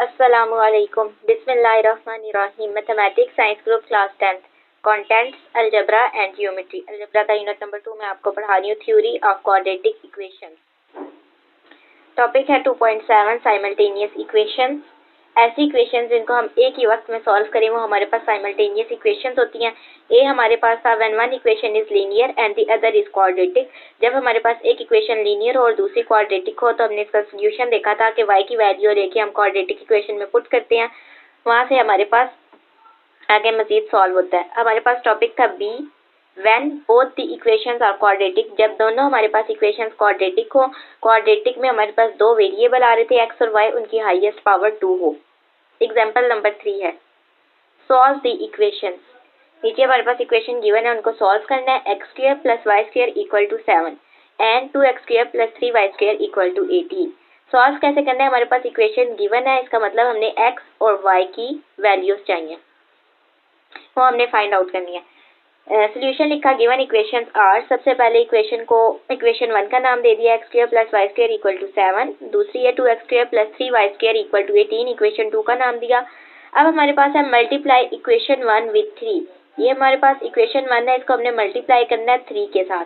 अस्सलामुअलैकुम बिस्मिल्लाहिर्रहमानिर्रहीम। Mathematics science group class 10th contents algebra and geometry. Algebra का unit number 2 में आपको पढ़ा रही हूँ theory of quadratic equations. Topic है 2.7 साइमल्टेनियस इक्वेशंस। ऐसी इक्वेशंस जिनको हम एक ही वक्त में सॉल्व करें वो हमारे पास साइमल्टेनियस इक्वेशंस होती हैं। ए हमारे पास था when one equation is linear and the other is quadratic. जब हमारे पास एक इक्वेशन लीनियर हो और दूसरी क्वाड्रेटिक हो तो हमने इसका सोल्यूशन देखा था कि y की वैल्यू लेके हम क्वाड्रेटिक इक्वेशन में पुट करते हैं, वहां से हमारे पास आगे मजीद सॉल्व होता है। हमारे पास टॉपिक था B when both the equations are quadratic. जब दोनों हमारे पास इक्वेशंस क्वाड्रेटिक हो, क्वाड्रेटिक में हमारे पास दो वेरिएबल आ रहे थे x और y, उनकी हाईएस्ट पावर 2 हो। एग्जाम्पल नंबर 3 है सॉल्व द इक्वेशंस। नीचे हमारे पास इक्वेशन गिवन है, उनको सॉल्व करना है। X square plus y square equal to 7 and 2x square plus 3y square equal to 18। Solve कैसे करना है? हमारे पास इक्वेशन गिवन है, इसका मतलब हमने x और y की वैल्यूज चाहिए, वो हमने फाइंड आउट करनी है। सोल्यूशन लिखा गिवन इक्वेशन आर। सबसे पहले इक्वेशन को इक्वेशन 1 का नाम दे दिया x square plus y square equal to 7। दूसरी है 2x square plus 3y square equal to 18। Equation 2 का नाम दिया। अब हमारे पास है मल्टीप्लाई इक्वेशन 1 विथ 3। ये हमारे पास इक्वेशन 1 है, इसको हमने मल्टीप्लाई करना है 3 के साथ।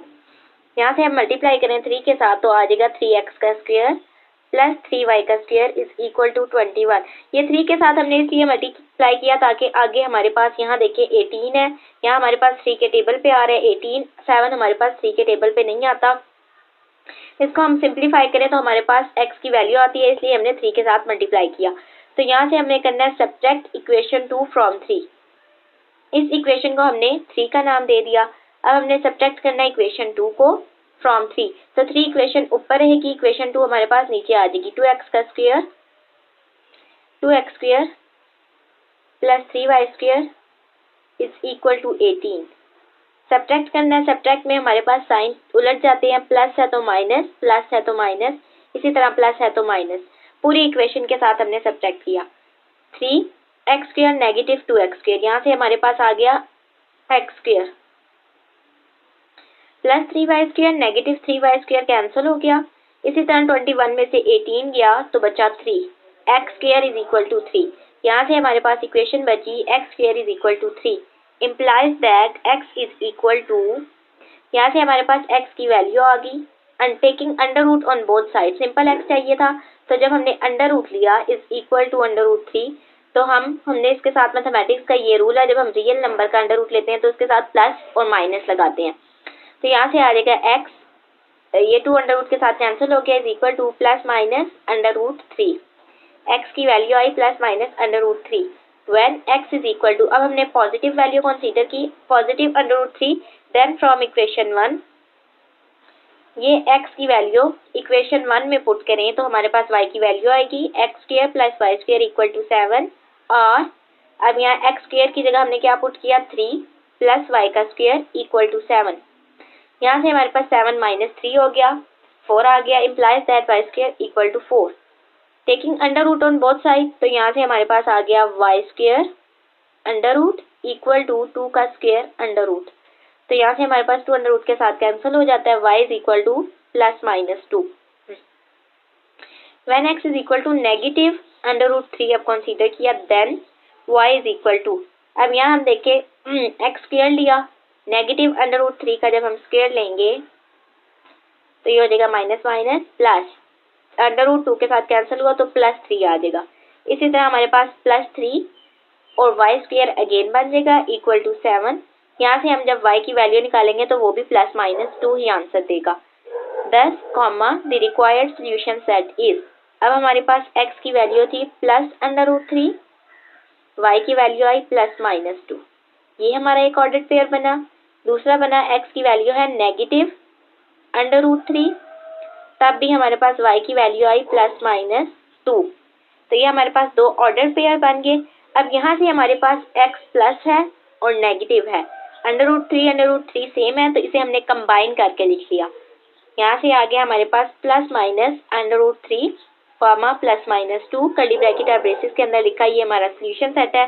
यहाँ से हम मल्टीप्लाई करें 3 के साथ तो आ जाएगा 3x का स्क्वायर प्लस 3y का स्क्वायर इज इक्वल टू 21। ये 3 के साथ हमने इसलिए मल्टीप्लाई किया ताकि आगे हमारे पास यहाँ देखिए 18 है, यहाँ हमारे पास 3 के टेबल पे आ रहा है 18, 7 हमारे पास 3 के टेबल पे नहीं आता। इसको हम सिंप्लीफाई करें तो हमारे पास x की वैल्यू आती है, इसलिए हमने 3 के साथ मल्टीप्लाई किया। तो यहाँ से हमने करना है सब्ट्रैक्ट इक्वेशन 2 फ्रॉम 3। इस इक्वेशन को हमने 3 का नाम दे दिया। अब हमने सब्ट्रैक्ट करना है इक्वेशन 2 को फ्रॉम 3। तो 3 इक्वेशन ऊपर रहेगी, इक्वेशन 2 हमारे पास नीचे आ जाएगी। 2x का square plus 3y square is equal to 18। Subtract करना है, सब्ट्रैक्ट में हमारे पास साइन उलट जाते हैं, प्लस है तो माइनस, प्लस है तो माइनस, इसी तरह प्लस है तो माइनस। पूरी इक्वेशन के साथ हमने सब्ट्रैक्ट किया। 3x square negative 2x square, यहाँ से हमारे पास आ गया x square plus 3y square negative 3y square cancel हो गया। इसी तरह 21 में से 18 गया तो बचा 3, x square is equal to 3। यहाँ से हमारे पास इक्वेशन बची x square is equal to 3 implies that x is equal to, यहाँ से हमारे पास x की वैल्यू आ गई। Taking under root on both side, simple x चाहिए था तो जब हमने अंडर रूट लिया is equal to under root 3, तो हमने इसके साथ मैथमेटिक्स का ये रूल है, जब हम रियल नंबर का अंडर रूट लेते हैं तो उसके साथ प्लस और माइनस लगाते हैं। तो यहाँ से आ जाएगा x, ये 2 अंडर रूट के साथ कैंसिल हो गया, is equal to plus minus under root 3। x की वैल्यू आई plus minus under root 3 when x is equal to, अब हमने पॉजिटिव वैल्यू कंसीडर की, positive under root 3। Then from equation 1 ये x की वैल्यू इक्वेशन 1 में पुट करें तो हमारे पास y की वैल्यू आएगी x square plus y square equal to 7। और अब यहाँ x स्क्वायर की जगह हमने क्या पुट किया, 3 प्लस y का स्क्वायर इक्वल टू 7। यहाँ से हमारे पास 7 माइनस 3 हो गया, 4 आ गया, implies that y square equal to 4। Taking under root on both side, तो यहाँ से हमारे पास आ गया y square under root equal to 2 का स्क्वायर अंडर रूट। तो यहाँ से हमारे पास 2 अंडर रूट के साथ कैंसिल हो जाता है, y is equal to plus minus 2। When x is equal to negative under root 3 अब कंसीडर किया, then y is equal to, अब यहाँ हम देखें x स्क्वायर लिया, नेगेटिव अंडर रूट 3 का जब हम स्क्वायर लेंगे तो ये हो जाएगा minus minus plus, under root 2 के साथ कैंसिल हुआ तो प्लस 3 आ जाएगा। इसी तरह हमारे पास प्लस 3 और y स्क्वायर अगेन बन जाएगा इक्वल टू 7। यहाँ से हम जब y की वैल्यू निकालेंगे तो वो भी प्लस माइनस 2 ही आंसर देगा। 10 comma the required solution set is, अब हमारे पास x की वैल्यू थी प्लस अंडर रूट 3, y की वैल्यू आई प्लस माइनस 2, ये हमारा एक ऑर्डर्ड पेयर बना। दूसरा बना x की वैल्यू है नेगेटिव अंडर रूट 3, तब भी हमारे पास y की वैल्यू आई प्लस माइनस 2, तो ये हमारे पास दो ऑर्डर्ड पेयर बन गए। अब यहाँ से हमारे पास x प्लस है और नेगेटिव है, अंडर रूट 3 सेम है तो इसे हमने कंबाइन करके लिख लिया। यहाँ से आ गया हमारे पास plus minus under root 3 comma plus minus 2 curly bracket और ब्रेसेस के अंदर लिखा, ये हमारा सोल्यूशन सेट है।